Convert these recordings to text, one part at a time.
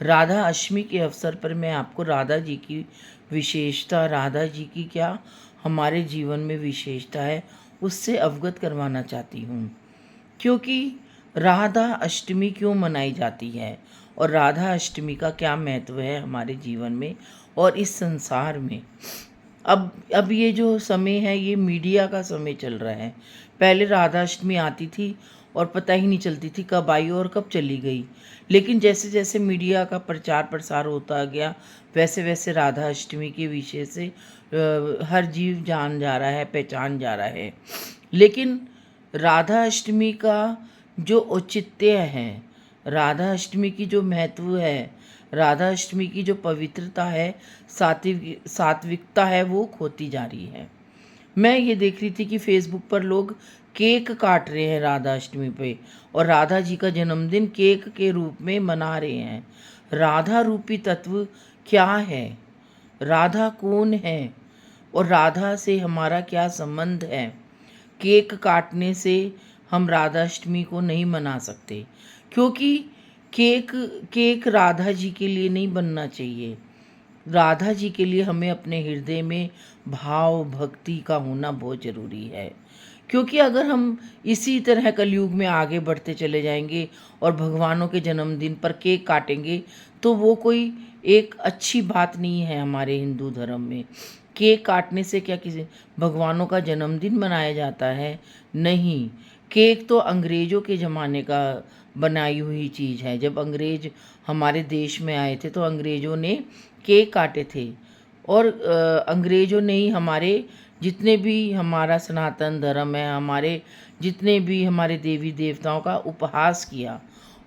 राधा अष्टमी के अवसर पर मैं आपको राधा जी की विशेषता, राधा जी की क्या हमारे जीवन में विशेषता है, उससे अवगत करवाना चाहती हूँ। क्योंकि राधा अष्टमी क्यों मनाई जाती है और राधा अष्टमी का क्या महत्व है हमारे जीवन में और इस संसार में। अब ये जो समय है ये मीडिया का समय चल रहा है। पहले राधा अष्टमी आती थी और पता ही नहीं चलती थी कब आई और कब चली गई। लेकिन जैसे जैसे मीडिया का प्रचार प्रसार होता गया, वैसे वैसे राधा अष्टमी के विषय से हर जीव जान जा रहा है, पहचान जा रहा है। लेकिन राधा अष्टमी का जो औचित्य है, राधा अष्टमी की जो महत्व है, राधा अष्टमी की जो पवित्रता है, सात्विकता है, वो खोती जा रही है। मैं ये देख रही थी कि फेसबुक पर लोग केक काट रहे हैं राधा अष्टमी पे और राधा जी का जन्मदिन केक के रूप में मना रहे हैं। राधा रूपी तत्व क्या है? राधा कौन है और राधा से हमारा क्या संबंध है? केक काटने से हम राधा अष्टमी को नहीं मना सकते, क्योंकि केक केक राधा जी के लिए नहीं बनना चाहिए। राधा जी के लिए हमें अपने हृदय में भाव भक्ति का होना बहुत ज़रूरी है। क्योंकि अगर हम इसी तरह कलयुग में आगे बढ़ते चले जाएंगे और भगवानों के जन्मदिन पर केक काटेंगे, तो वो कोई एक अच्छी बात नहीं है हमारे हिंदू धर्म में। केक काटने से क्या किसी भगवानों का जन्मदिन मनाया जाता है? नहीं। केक तो अंग्रेज़ों के ज़माने का बनाई हुई चीज़ है। जब अंग्रेज़ हमारे देश में आए थे तो अंग्रेज़ों ने केक काटे थे और अंग्रेज़ों ने ही हमारे जितने भी हमारा सनातन धर्म है, हमारे जितने भी हमारे देवी देवताओं का उपहास किया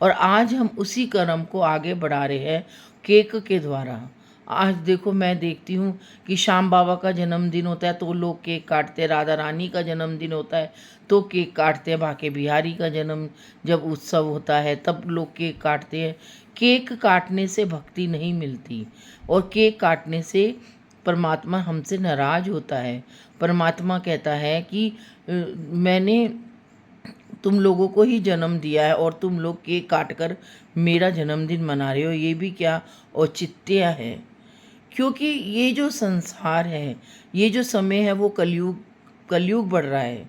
और आज हम उसी कर्म को आगे बढ़ा रहे हैं केक के द्वारा। आज देखो, मैं देखती हूँ कि श्याम बाबा का जन्मदिन होता है तो लोग केक काटते हैं, राधा रानी का जन्मदिन होता है तो केक काटते हैं, बाके बिहारी का जन्म जब उत्सव होता है तब लोग केक काटते हैं। केक काटने से भक्ति नहीं मिलती और केक काटने से परमात्मा हमसे नाराज़ होता है। परमात्मा कहता है कि मैंने तुम लोगों को ही जन्म दिया है और तुम लोग केक काट कर मेरा जन्मदिन मना रहे हो, ये भी क्या औचित्य है। क्योंकि ये जो संसार है, ये जो समय है, वो कलयुग बढ़ रहा है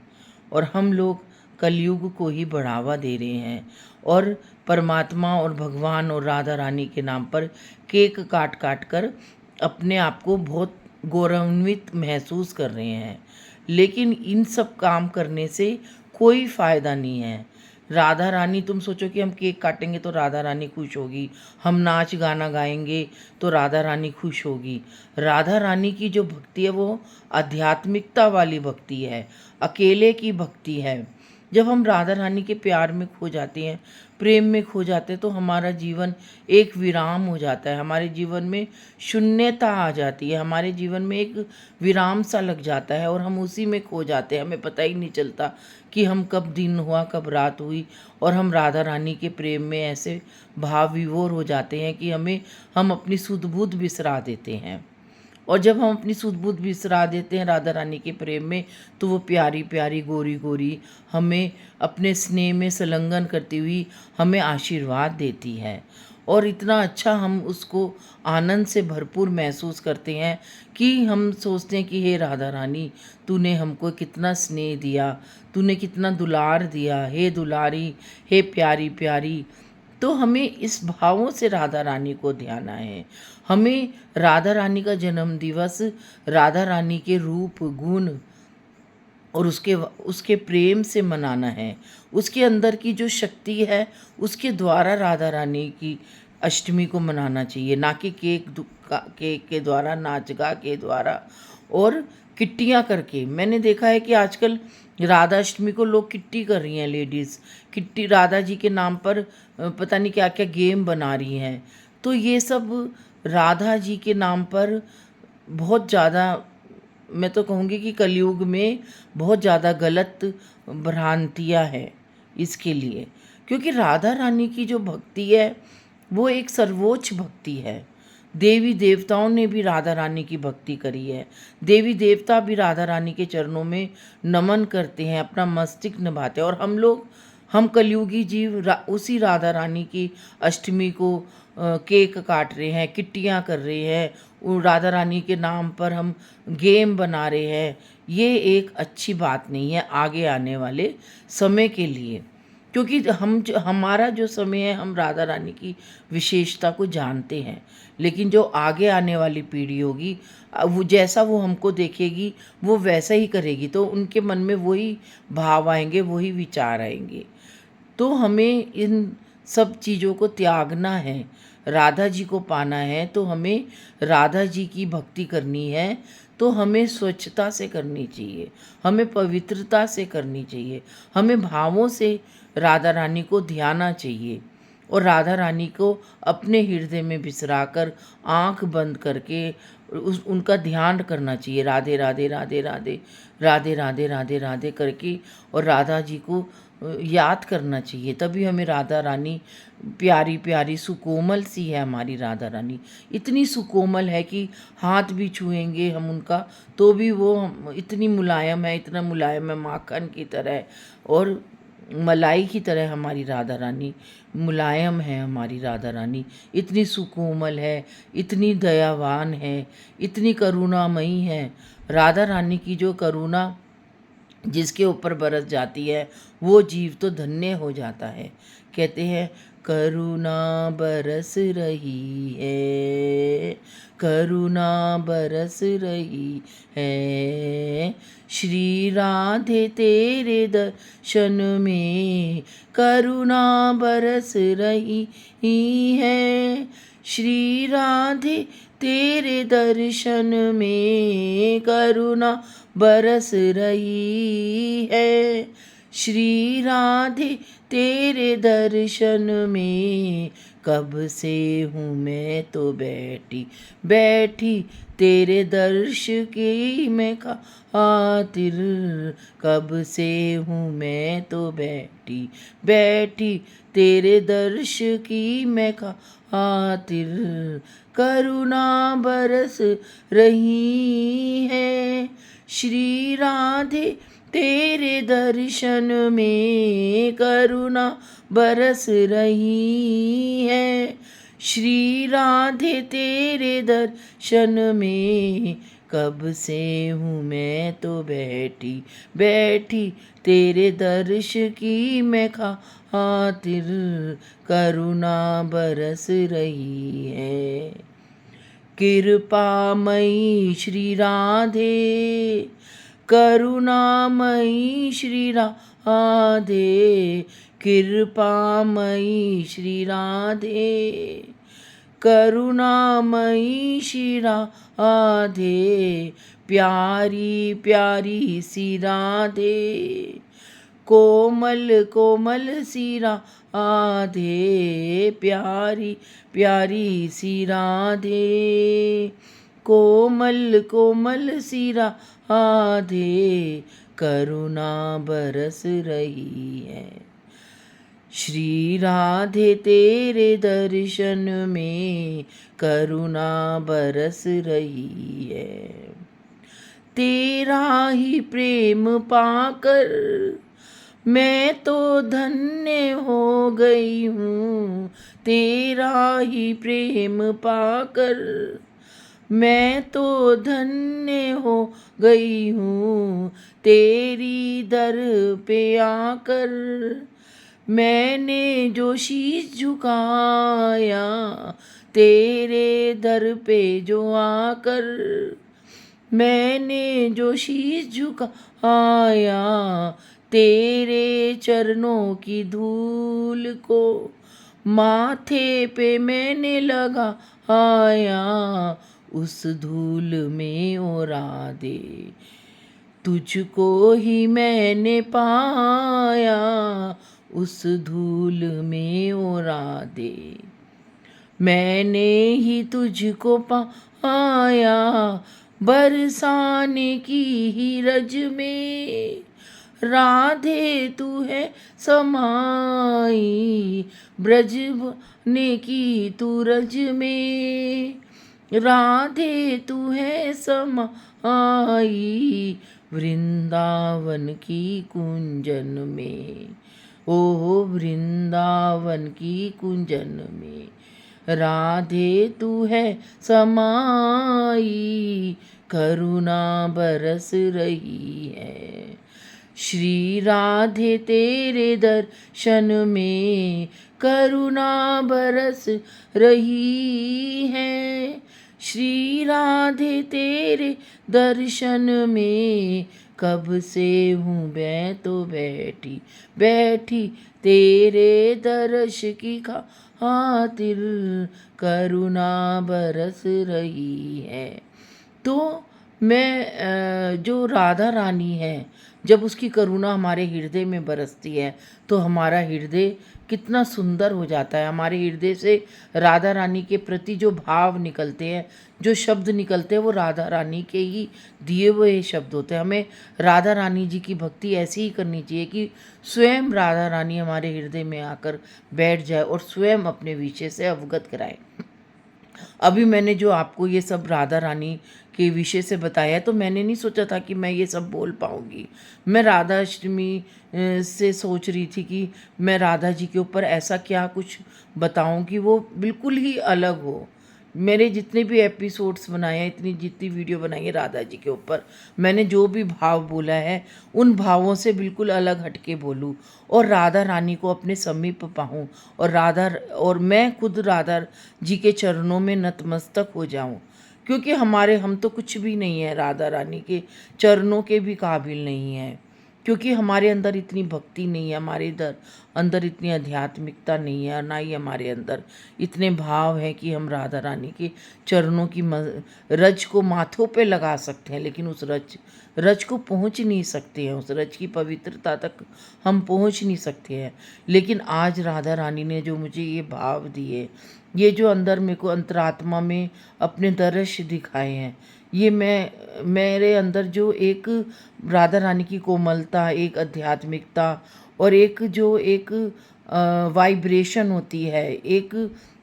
और हम लोग कलयुग को ही बढ़ावा दे रहे हैं और परमात्मा और भगवान और राधा रानी के नाम पर केक काट काट कर अपने आप को बहुत गौरवान्वित महसूस कर रहे हैं। लेकिन इन सब काम करने से कोई फ़ायदा नहीं है। राधा रानी, तुम सोचो कि हम केक काटेंगे तो राधा रानी खुश होगी, हम नाच गाना गाएंगे तो राधा रानी खुश होगी। राधा रानी की जो भक्ति है वो आध्यात्मिकता वाली भक्ति है, अकेले की भक्ति है। जब हम राधा रानी के प्यार में खो जाते हैं, प्रेम में खो जाते हैं, तो हमारा जीवन एक विराम हो जाता है, हमारे जीवन में शून्यता आ जाती है, हमारे जीवन में एक विराम सा लग जाता है और हम उसी में खो जाते हैं। हमें पता ही नहीं चलता कि हम कब दिन हुआ कब रात हुई और हम राधा रानी के प्रेम में ऐसे भाव विभोर हो जाते हैं कि हम अपनी सुध बुध बिसरा देते हैं। और जब हम अपनी सुध बुध बिसरा देते हैं राधा रानी के प्रेम में, तो वो प्यारी प्यारी गोरी गोरी हमें अपने स्नेह में संलग्न करती हुई हमें आशीर्वाद देती है और इतना अच्छा हम उसको आनंद से भरपूर महसूस करते हैं कि हम सोचते हैं कि हे राधा रानी, तूने हमको कितना स्नेह दिया, तूने कितना दुलार दिया, हे दुलारी, हे प्यारी प्यारी। तो हमें इस भावों से राधा रानी को ध्याना है। हमें राधा रानी का जन्म दिवस राधा रानी के रूप गुण और उसके प्रेम से मनाना है। उसके अंदर की जो शक्ति है उसके द्वारा राधा रानी की अष्टमी को मनाना चाहिए, ना कि केक के द्वारा, नाच गा के द्वारा और किट्टियाँ करके। मैंने देखा है कि आजकल राधा अष्टमी को लोग किट्टी कर रही हैं, लेडीज़ किट्टी राधा जी के नाम पर पता नहीं क्या क्या गेम बना रही हैं। तो ये सब राधा जी के नाम पर बहुत ज़्यादा, मैं तो कहूँगी कि कलयुग में बहुत ज़्यादा गलत भ्रांतियाँ हैं इसके लिए। क्योंकि राधा रानी की जो भक्ति है वो एक सर्वोच्च भक्ति है। देवी देवताओं ने भी राधा रानी की भक्ति करी है। देवी देवता भी राधा रानी के चरणों में नमन करते हैं, अपना मस्तक निभाते हैं और हम कलयुगी जीव उसी राधा रानी की अष्टमी को केक काट रहे हैं, किट्टियाँ कर रहे हैं, वो राधा रानी के नाम पर हम गेम बना रहे हैं, ये एक अच्छी बात नहीं है आगे आने वाले समय के लिए। क्योंकि हमारा जो समय है, हम राधा रानी की विशेषता को जानते हैं, लेकिन जो आगे आने वाली पीढ़ी होगी, वो जैसा वो हमको देखेगी वो वैसा ही करेगी, तो उनके मन में वही भाव आएंगे, वही विचार आएंगे। तो हमें इन सब चीज़ों को त्यागना है। राधा जी को पाना है तो हमें राधा जी की भक्ति करनी है, तो हमें स्वच्छता से करनी चाहिए, हमें पवित्रता से करनी चाहिए, हमें भावों से राधा रानी को ध्याना चाहिए और राधा रानी को अपने हृदय में बिसराकर आँख बंद करके उनका ध्यान करना चाहिए। राधे राधे राधे राधे राधे राधे राधे राधे करके और राधा जी को याद करना चाहिए। तभी हमें राधा रानी प्यारी प्यारी सुकोमल सी है। हमारी राधा रानी इतनी सुकोमल है कि हाथ भी छुएंगे हम उनका तो भी वो इतनी मुलायम है, इतना मुलायम है, माखन की तरह और मलाई की तरह हमारी राधा रानी मुलायम है। हमारी राधा रानी इतनी सुकोमल है, इतनी दयावान है, इतनी करुणामयी है। राधा रानी की जो करुणा जिसके ऊपर बरस जाती है वो जीव तो धन्य हो जाता है। कहते हैं करुणा बरस रही है, करुणा बरस रही है, श्री राधे तेरे दर्शन में करुणा बरस रही है, श्री राधे तेरे दर्शन में करुणा बरस रही है, श्री राधे तेरे दर्शन में कब से हूँ मैं तो बैठी बैठी, तेरे दर्श की मैं खातिर, कब से हूँ मैं तो बैठी बैठी, तेरे दर्श की मैं खातिर, करुणा बरस रही है, श्री राधे तेरे दर्शन में करुणा बरस रही है, श्री राधे तेरे दर्शन में कब से हूँ मैं तो बैठी बैठी, तेरे दर्श की मैं खातिर, करुणा बरस रही है। कृपामयी श्री राधे, करुणामयी श्री राधे, कृपामयी श्री राधे, करुणामयी श्री राधे, प्यारी प्यारी सी राधे, कोमल कोमल सी राधे, प्यारी प्यारी सी राधे, कोमल कोमल सी राधे, करुणा बरस रही है, श्री राधे तेरे दर्शन में करुणा बरस रही है, तेरा ही प्रेम पाकर मैं तो धन्य हो गई हूँ, तेरा ही प्रेम पाकर मैं तो धन्य हो गई हूँ, तेरी दर पे आकर मैंने जो शीश झुकाया, तेरे दर पे जो आकर मैंने जो शीश झुकाया, तेरे चरणों की धूल को माथे पे मैंने लगाया, उस धूल में ओ राधे तुझको ही मैंने पाया, उस धूल में ओ राधे मैंने ही तुझको पाया, बरसाने की ही रज में राधे तू है समाई, ब्रज ने की तू रज में राधे तू है समाई, वृंदावन की कुंजन में, ओ वृंदावन की कुंजन में राधे तू है समाई, करुणा बरस रही है। श्री राधे तेरे दर्शन में करुणा बरस रही है। श्री राधे तेरे दर्शन में कब से हूँ मैं तो बैठी बैठी, तेरे दर्श की खातिर करुणा बरस रही है। तो मैं जो राधा रानी है, जब उसकी करुणा हमारे हृदय में बरसती है तो हमारा हृदय कितना सुंदर हो जाता है। हमारे हृदय से राधा रानी के प्रति जो भाव निकलते हैं, जो शब्द निकलते हैं, वो राधा रानी के ही दिए हुए शब्द होते हैं। हमें राधा रानी जी की भक्ति ऐसी ही करनी चाहिए कि स्वयं राधा रानी हमारे हृदय में आकर बैठ जाए और स्वयं अपने विषय से अवगत कराए। अभी मैंने जो आपको ये सब राधा रानी के विषय से बताया, तो मैंने नहीं सोचा था कि मैं ये सब बोल पाऊँगी। मैं राधा अष्टमी से सोच रही थी कि मैं राधा जी के ऊपर ऐसा क्या कुछ बताऊँ कि वो बिल्कुल ही अलग हो। मेरे जितने भी एपिसोड्स बनाए हैं, इतनी जितनी वीडियो बनाई है राधा जी के ऊपर, मैंने जो भी भाव बोला है उन भावों से बिल्कुल अलग हटके बोलूँ और राधा रानी को अपने समीप पाऊँ और मैं खुद राधा जी के चरणों में नतमस्तक हो जाऊँ। क्योंकि हम तो कुछ भी नहीं है, राधा रानी के चरणों के भी काबिल नहीं है। क्योंकि हमारे अंदर इतनी भक्ति नहीं है, हमारे अंदर इतनी आध्यात्मिकता नहीं है, और ना ही हमारे अंदर इतने भाव हैं कि हम राधा रानी के चरणों की रज को माथों पे लगा सकते हैं, लेकिन उस रज को पहुंच नहीं सकते हैं, उस रज की पवित्रता तक हम पहुंच नहीं सकते हैं। लेकिन आज राधा रानी ने जो मुझे ये भाव दिए, ये जो अंदर मेरे को अंतरात्मा में अपने दर्श दिखाए हैं, ये मेरे अंदर जो एक राधा रानी की कोमलता, एक आध्यात्मिकता और एक वाइब्रेशन होती है, एक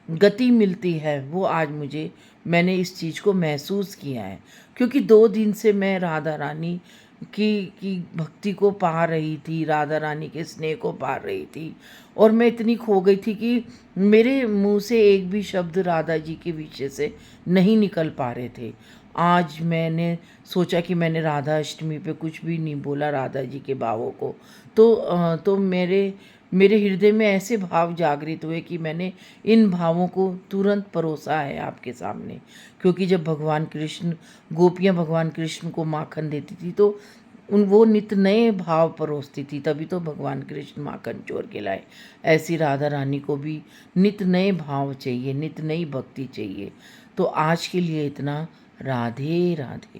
गति मिलती है, वो आज मैंने इस चीज़ को महसूस किया है। क्योंकि 2 दिन से मैं राधा रानी की भक्ति को पा रही थी, राधा रानी के स्नेह को पा रही थी, और मैं इतनी खो गई थी कि मेरे मुंह से एक भी शब्द राधा जी के विषय से नहीं निकल पा रहे थे। आज मैंने सोचा कि मैंने राधा अष्टमी पे कुछ भी नहीं बोला राधा जी के भावों को, तो मेरे हृदय में ऐसे भाव जागृत हुए कि मैंने इन भावों को तुरंत परोसा है आपके सामने। क्योंकि जब भगवान कृष्ण, गोपियाँ भगवान कृष्ण को माखन देती थी, तो वो नित नए भाव परोसती थी, तभी तो भगवान कृष्ण माखन चोर के लाए। ऐसी राधा रानी को भी नित नए भाव चाहिए, नित नई भक्ति चाहिए। तो आज के लिए इतना। राधे राधे।